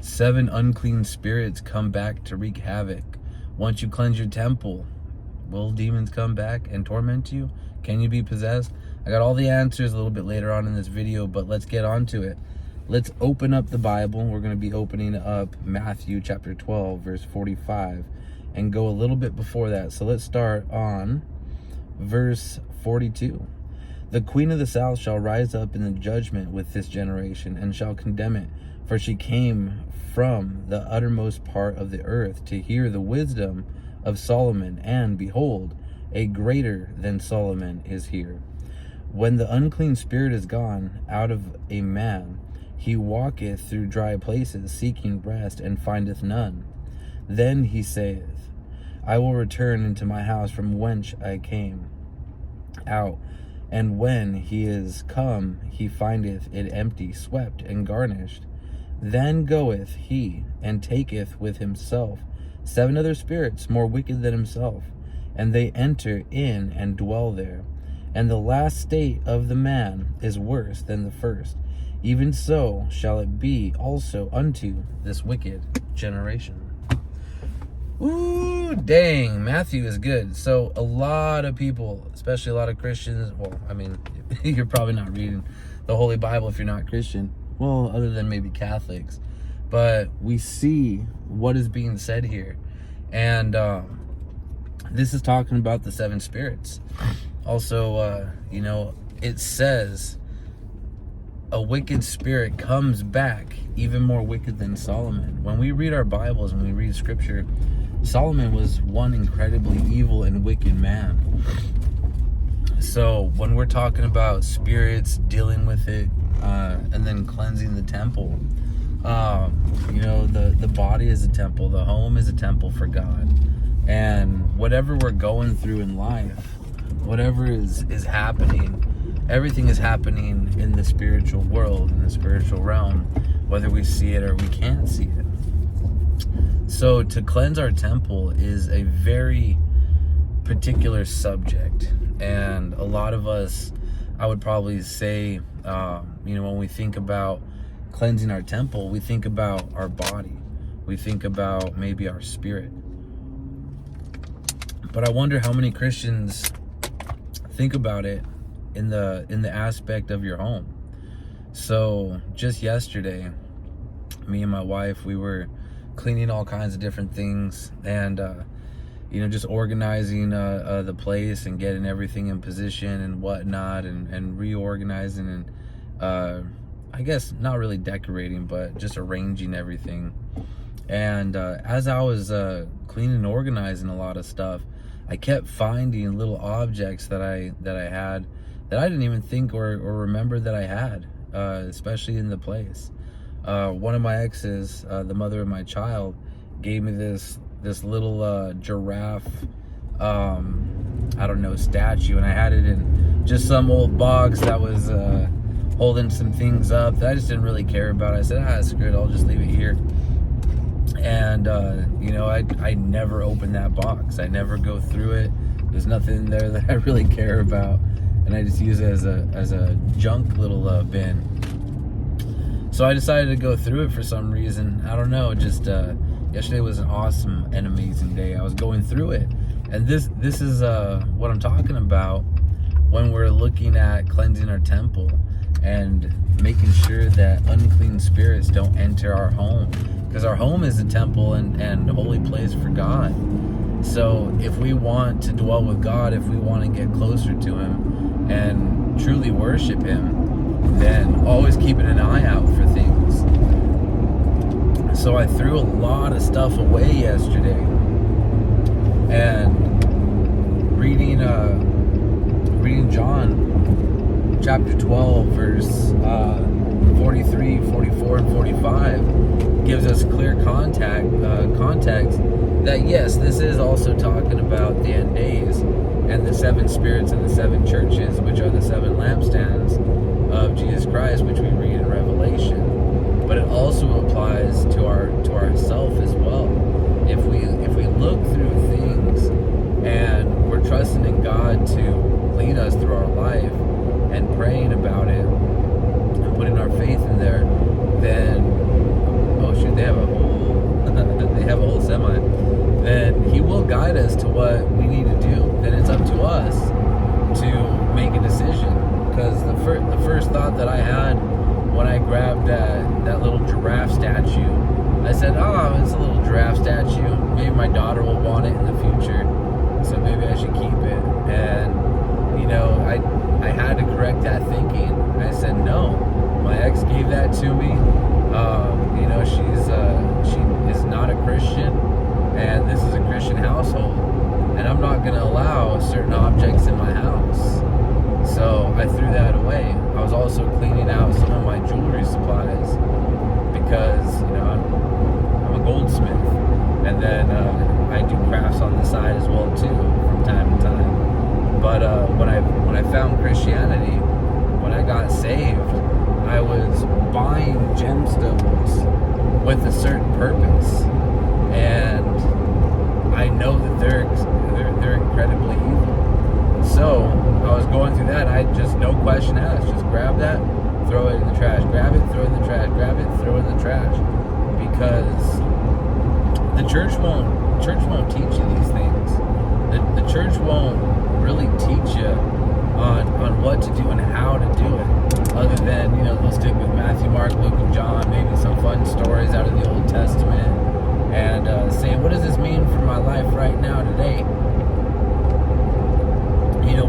7 unclean spirits come back to wreak havoc. Once you cleanse your temple, will demons come back and torment you? Can you be possessed? I got all the answers a little bit later on in this video, but let's get on to it. Let's open up the Bible. We're going to be opening up Matthew chapter 12, verse 45, and go a little bit before that. So let's start on verse 42. The queen of the south shall rise up in the judgment with this generation, and shall condemn it. For she came from the uttermost part of the earth to hear the wisdom of Solomon, and behold, a greater than Solomon is here. When the unclean spirit is gone out of a man, he walketh through dry places, seeking rest, and findeth none. Then he saith, I will return into my house from whence I came out. And when he is come, he findeth it empty, swept, and garnished. Then goeth he, and taketh with himself 7 other spirits more wicked than himself, and they enter in and dwell there. And the last state of the man is worse than the first. Even so shall it be also unto this wicked generation. Ooh, dang, Matthew is good. So a lot of people, especially a lot of Christians, well, I mean, you're probably not reading the Holy Bible if you're not Christian. Well, other than maybe Catholics. But we see what is being said here. And this is talking about the 7 spirits. Also, it says a wicked spirit comes back even more wicked than Solomon. When we read our Bibles and we read scripture, Solomon was one incredibly evil and wicked man. So when we're talking about spirits, dealing with it, and then cleansing the temple, the body is a temple, the home is a temple for God. And whatever we're going through in life, whatever is happening, everything is happening in the spiritual world, in the spiritual realm, whether we see it or we can't see it. So to cleanse our temple is a very particular subject. And a lot of us, I would probably say, when we think about cleansing our temple, we think about our body. We think about maybe our spirit. But I wonder how many Christians think about it in the aspect of your home. So just yesterday, me and my wife, we were cleaning all kinds of different things, and just organizing the place and getting everything in position and whatnot, and reorganizing, and I guess not really decorating, but just arranging everything. And as I was cleaning and organizing a lot of stuff, I kept finding little objects that I had that I didn't even think or remember that I had, especially in the place. One of my exes, the mother of my child, gave me this little giraffe, statue, and I had it in just some old box that was holding some things up that I just didn't really care about. I said, screw it, I'll just leave it here. And I never opened that box. I never go through it. There's nothing there that I really care about, and I just use it as a junk little bin. So I decided to go through it for some reason. I don't know, just yesterday was an awesome and amazing day. I was going through it, and this is what I'm talking about when we're looking at cleansing our temple and making sure that unclean spirits don't enter our home, because our home is a temple and a holy place for God. So if we want to dwell with God, if we want to get closer to Him and truly worship Him, then always keeping an eye out for things. So I threw a lot of stuff away yesterday, and reading John chapter 12 verse 43, 44, and 45 gives us clear context that yes, this is also talking about the end days and the 7 spirits and the 7 churches, which are the 7 lampstands of Jesus Christ, which we read in Revelation. But it also applies to ourselves as well. If we look through things and we're trusting in God to lead us through our life and praying about it and putting our faith in there, then they have a whole they have a whole semi, then he will guide us to what we need to do. Then it's up to us to make a decision. Because the first thought that I had when I grabbed that little giraffe statue, I said, oh, it's a little giraffe statue. Maybe my daughter will want it in the future, so maybe I should keep it. And I had to correct that thinking. I said, no, my ex gave that to me. She is not a Christian, and this is a Christian household, and I'm not going to allow certain objects in my house. So I threw that away. I was also cleaning out some of my jewelry supplies because I'm a goldsmith, and then I do crafts on the side as well too from time to time. But when I found Christianity, when I got saved, I was buying gemstones with a certain purpose, and I know that they're incredibly evil. So I was going through that. I just, no question asked, just grab that, throw it in the trash. Grab it, throw it in the trash. Grab it, throw it in the trash. Because the church won't teach you these things. The church won't really teach you on what to do and how to do it. Other than, they'll stick with Matthew, Mark, Luke, and John, maybe some fun stories out of the Old Testament, and say, what does this mean for my life right now today?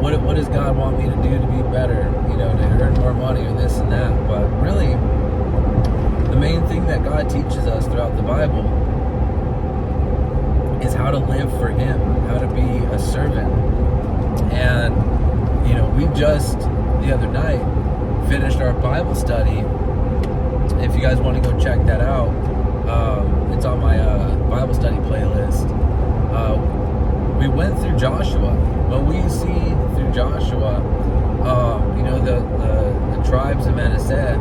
What does God want me to do to be better? To earn more money or this and that. But really, the main thing that God teaches us throughout the Bible is how to live for Him, how to be a servant. And, we just, the other night, finished our Bible study. If you guys want to go check that out, it's on my Bible study playlist. We went through Joshua. What we see through Joshua, the tribes of Manasseh,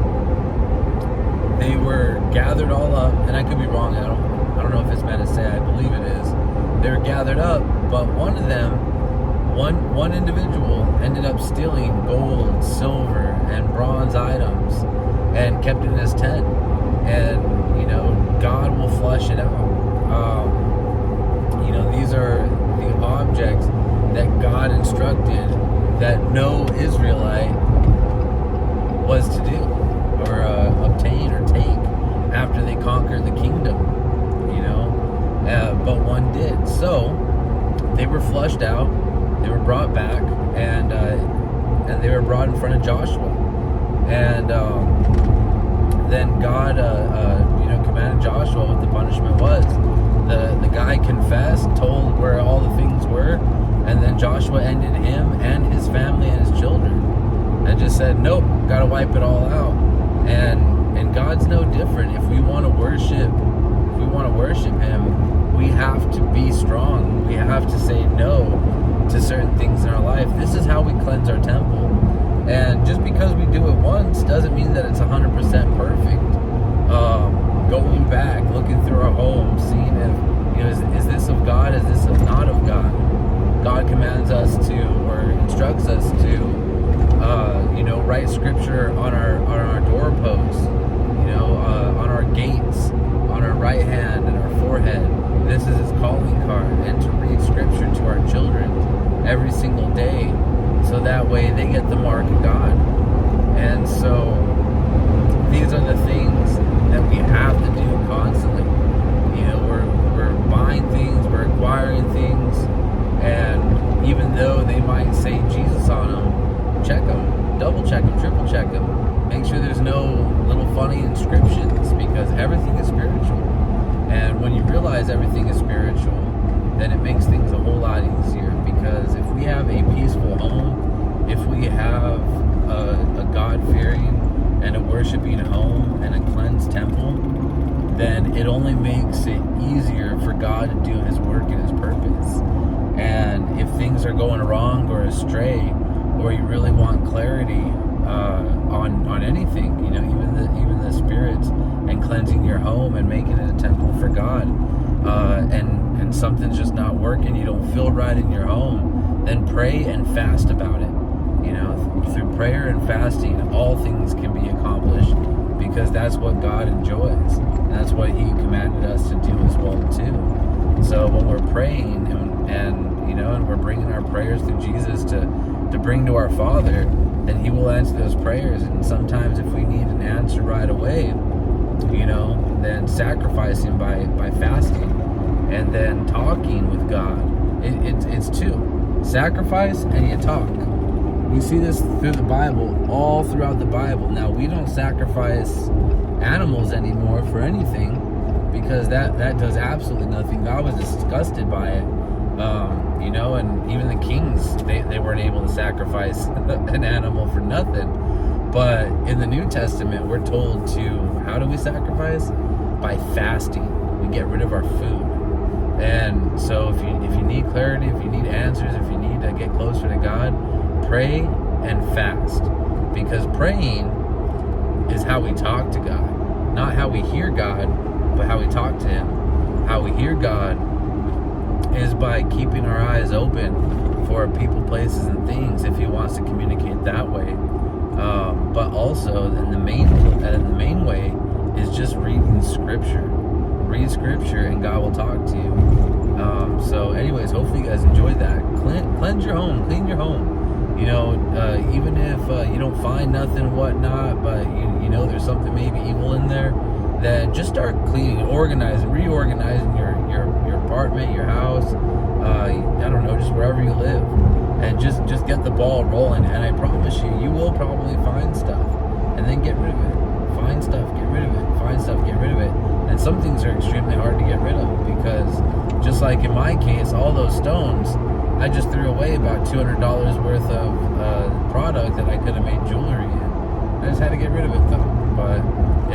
they were gathered all up, and I could be wrong. I don't know if it's Manasseh. I believe it is. They were gathered up, but one of them, one individual ended up stealing gold, silver, and bronze items, and kept it in his tent. And God will flush it out. These are the objects that God instructed that no Israelite was to do or obtain or take after they conquered the kingdom, but one did. So they were flushed out, they were brought back, and they were brought in front of Joshua, and then God commanded Joshua what the punishment was. The guy confessed, told where all the things were, and then Joshua ended him and his family and his children, and just said, nope, gotta wipe it all out. And God's no different. If we want to worship Him, we have to be strong. We have to say no to certain things in our life. This is how we cleanse our temple. And just because we do it once doesn't mean that it's 100% perfect. Going back, looking through our home, seeing if, is this of God, is this not of God? God commands us to, or instructs us to, write scripture on our doorposts, on our gates, on our right hand and our forehead. This is His calling card, and to read scripture to our children every single day, so that way they get the mark of God. And so these are the things that we have to do constantly. We're buying things, we're acquiring things, and even though they might say Jesus on them, check them, double check them, triple check them, make sure there's no little funny inscriptions, because everything is spiritual. And when you realize everything is spiritual, then it makes things a whole lot easier, because if we have a peaceful home, if we have a God-fearing and a worshiping home and a cleansed temple, then it only makes it easier for God to do His work and His purpose. And if things are going wrong or astray, or you really want clarity on anything, even the spirits, and cleansing your home and making it a temple for God, and something's just not working, you don't feel right in your home, then pray and fast about it. Through prayer and fasting, all things can be accomplished because that's what God enjoys. And that's what He commanded us to do as well too. So when we're praying and you know, and we're bringing our prayers through Jesus to bring to our Father, then He will answer those prayers. And sometimes if we need an answer right away, you know, then sacrificing by fasting and then talking with God. It's two: sacrifice and you talk. We see this through the Bible, all throughout the Bible. Now, we don't sacrifice animals anymore for anything, because that does absolutely nothing. God was disgusted by it. You know, and even the kings, they weren't able to sacrifice an animal for nothing. But in the New Testament, we're told to, how do we sacrifice? By fasting. We get rid of our food. And so if you need clarity, if you need answers, if you need to get closer to God, pray and fast. Because praying is how we talk to God. Not how we hear God, but how we talk to Him. How we hear God is by keeping our eyes open for people, places, and things, if He wants to communicate that way. But also, and the main way is just reading Scripture. Read Scripture, and God will talk to you. So, anyways, hopefully you guys enjoyed that. Cleanse your home, clean your home. You know, even if you don't find nothing, whatnot, but you know there's something maybe evil in there, then just start cleaning, organizing, reorganizing your apartment, your house, I don't know, just wherever you live, and just get the ball rolling. And I promise you will probably find stuff, and then get rid of it. Find stuff, get rid of it. Find stuff, get rid of it. And some things are extremely hard to get rid of, because just like in my case, all those stones, I just threw away about $200 worth of product that I could have made jewelry in. I just had to get rid of it though. But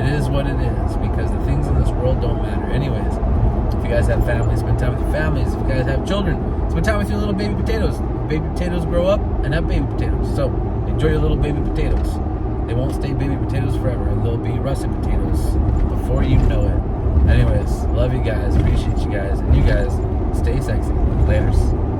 it is what it is, because the things in this world don't matter. Anyways, if you guys have families, spend time with your families. If you guys have children, spend time with your little baby potatoes. Baby potatoes grow up and have baby potatoes. So enjoy your little baby potatoes. They won't stay baby potatoes forever, and they'll be russet potatoes before you know it. Anyways, love you guys, appreciate you guys, and you guys stay sexy. Laters.